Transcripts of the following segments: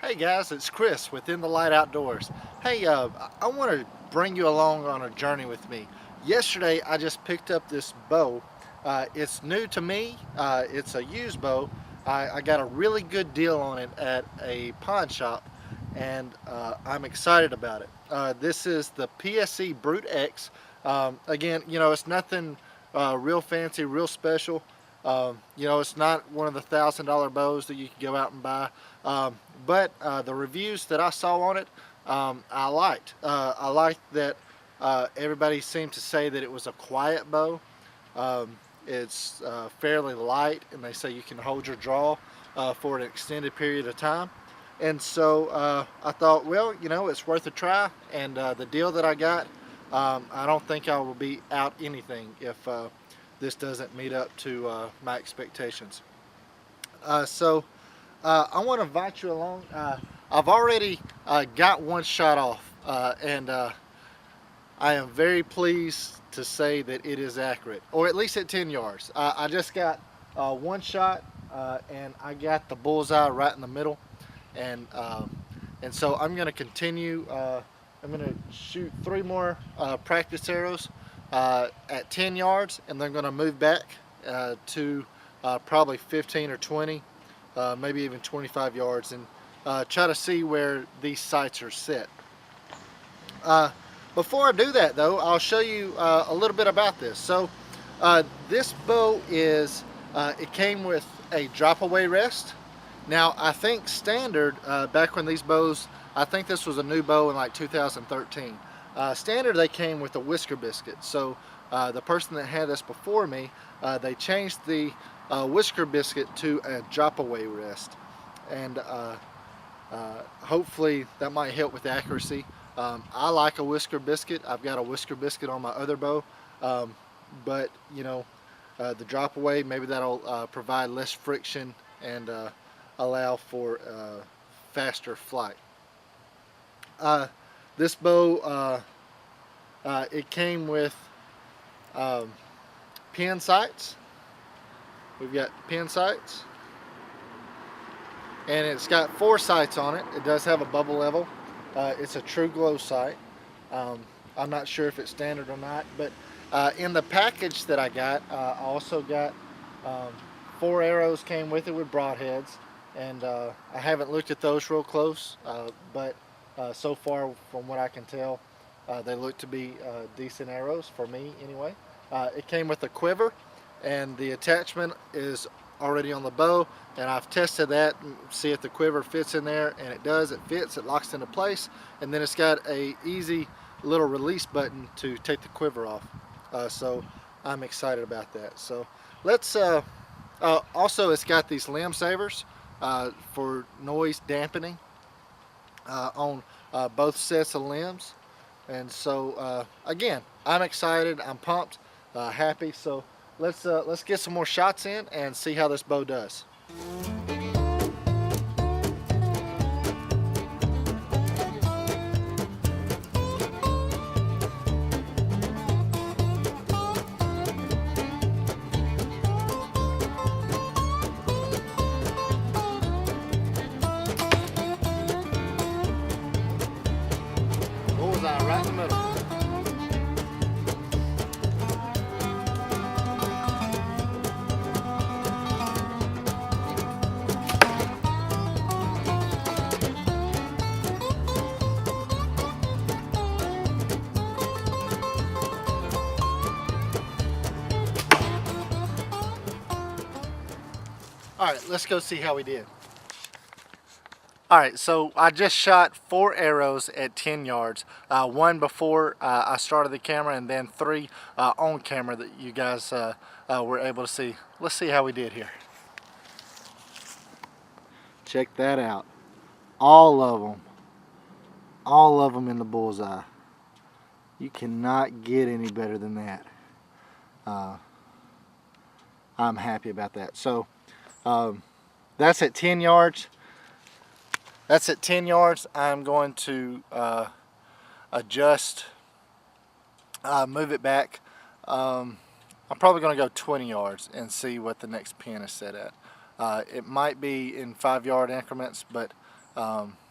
Hey guys, it's Chris with In the Light Outdoors. Hey, I want to bring you along on a journey with me. Yesterday I just picked up this bow. It's new to me. It's a used bow. I got a really good deal on it at a pawn shop and I'm excited about it. This is the PSE Brute X. Again, it's nothing real fancy, real special. It's not one of the $1,000 bows that you can go out and buy. But the reviews that I saw on it, I liked. I liked that everybody seemed to say that it was a quiet bow. It's fairly light, and they say you can hold your draw for an extended period of time. And so I thought, well, it's worth a try. And the deal that I got, I don't think I will be out anything if this doesn't meet up to my expectations. So I want to invite you along. I've already got one shot off, and I am very pleased to say that it is accurate, or at least at 10 yards. I just got one shot, and I got the bullseye right in the middle, and so I'm going to continue. I'm going to shoot 3 more practice arrows at 10 yards, and then I'm going to move back to probably 15 or 20, maybe even 25 yards, and try to see where these sights are set. Before I do that though, I'll show you a little bit about this. So this bow it came with a drop away rest. Now I think standard, back when these bows, I think this was a new bow in like 2013. Standard, they came with a whisker biscuit. So the person that had this before me, they changed the whisker biscuit to a drop away rest, and hopefully that might help with accuracy. I like a whisker biscuit. I've got a whisker biscuit on my other bow, but the drop away, maybe that'll provide less friction and allow for faster flight. This bow, it came with pin sights. We've got pin sights, and it's got 4 sights on it. It does have a bubble level. It's a true glow sight. I'm not sure if it's standard or not, but in the package that I got, I also got 4 arrows came with it with broadheads, and I haven't looked at those real close, but so far from what I can tell, they look to be decent arrows for me anyway. It came with a quiver, and the attachment is already on the bow, and I've tested that and see if the quiver fits in there, and it does. It fits, it locks into place, and then it's got a easy little release button to take the quiver off. So I'm excited about that. So let's also, it's got these limb savers for noise dampening on both sets of limbs, and so again, I'm excited, I'm pumped, happy. So let's get some more shots in and see how this bow does. Bullseye right in the middle. All right, let's go see how we did. All right, so I just shot 4 arrows at 10 yards. 1 before I started the camera, and then 3 on camera that you guys were able to see. Let's see how we did here. Check that out. All of them in the bullseye. You cannot get any better than that. I'm happy about that. So that's at 10 yards. That's at 10 yards. I'm going to adjust, move it back. I'm probably going to go 20 yards and see what the next pin is set at. It might be in 5-yard increments, but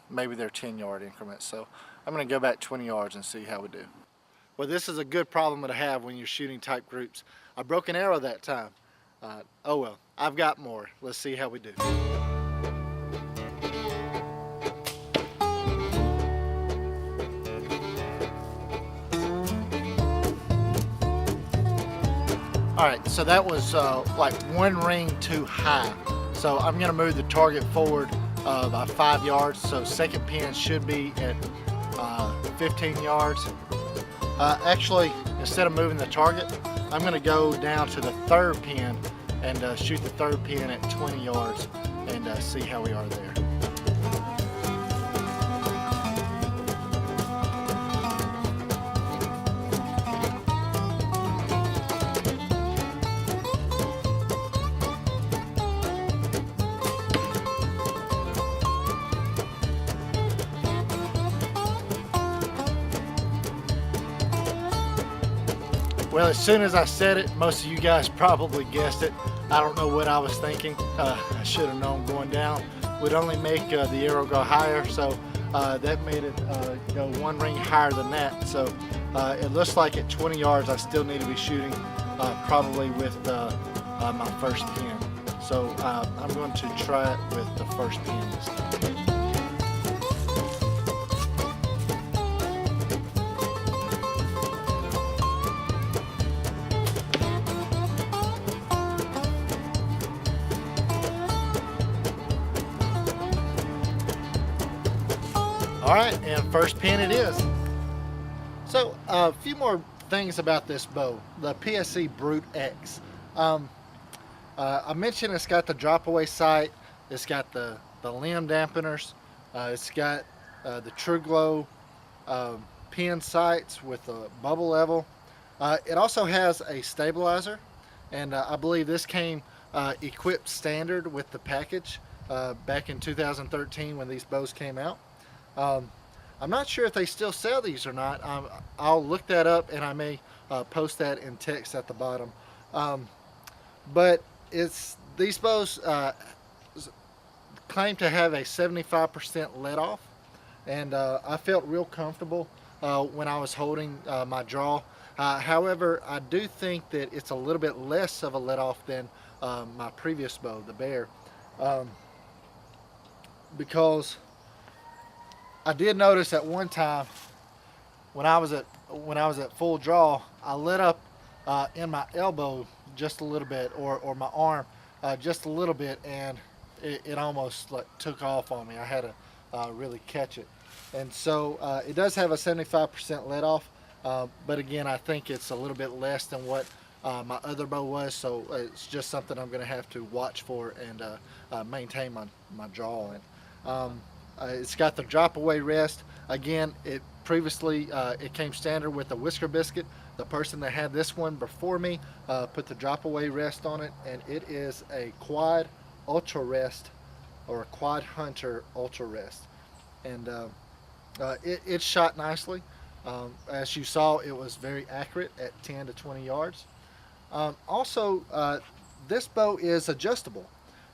Maybe they're 10-yard increments. So I'm going to go back 20 yards and see how we do. Well, this is a good problem to have when you're shooting tight groups. I broke an arrow that time. Oh well, I've got more. Let's see how we do. Alright, so that was like one ring too high. So I'm going to move the target forward by 5 yards. So second pin should be at 15 yards. Actually, instead of moving the target, I'm going to go down to the third pin and shoot the third pin at 20 yards and see how we are there. Well, as soon as I said it, most of you guys probably guessed it. I don't know what I was thinking. I should have known going down would only make the arrow go higher, so that made it go one ring higher than that. So it looks like at 20 yards I still need to be shooting probably with my first pin. So I'm going to try it with the first pin this time. All right, and first pin it is. So a few more things about this bow, the PSE Brute X. I mentioned it's got the drop away sight, it's got the limb dampeners, it's got the True Glow pin sights with a bubble level. It also has a stabilizer, and I believe this came equipped standard with the package back in 2013 when these bows came out. I'm not sure if they still sell these or not. I'll look that up and I may post that in text at the bottom. But these bows claim to have a 75% let off, and I felt real comfortable when I was holding my draw. However, I do think that it's a little bit less of a let off than my previous bow, the Bear, because I did notice at one time when I was at full draw, I let up in my elbow just a little bit, or my arm just a little bit, and it almost like took off on me. I had to really catch it, and so it does have a 75% let off, but again, I think it's a little bit less than what my other bow was, so it's just something I'm going to have to watch for and maintain my draw in. It's got the drop away rest. Again, it previously it came standard with the whisker biscuit. The person that had this one before me put the drop away rest on it, and it is a quad ultra rest, or a quad hunter ultra rest, and it shot nicely. As you saw, it was very accurate at 10 to 20 yards. Also, this bow is adjustable.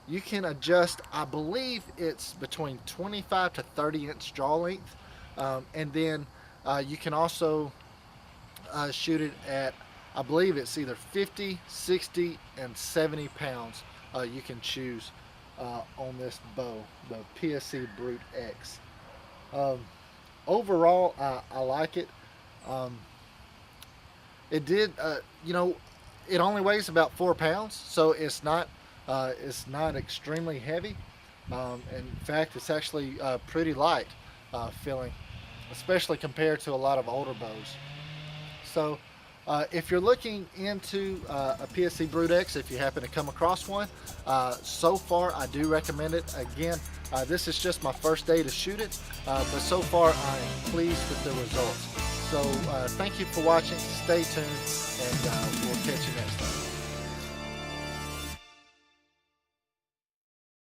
You can adjust, I believe it's between 25 to 30 inch draw length, and then you can also shoot it at, I believe it's either 50, 60, and 70 pounds you can choose on this bow, the PSE Brute X. Overall, I like it. It did, you know, it only weighs about 4 pounds, so it's not extremely heavy. In fact, it's actually pretty light feeling, especially compared to a lot of older bows. So if you're looking into a PSE Brute X, if you happen to come across one, so far I do recommend it. Again, this is just my first day to shoot it, but so far I am pleased with the results. So thank you for watching, stay tuned, and we'll catch you next time.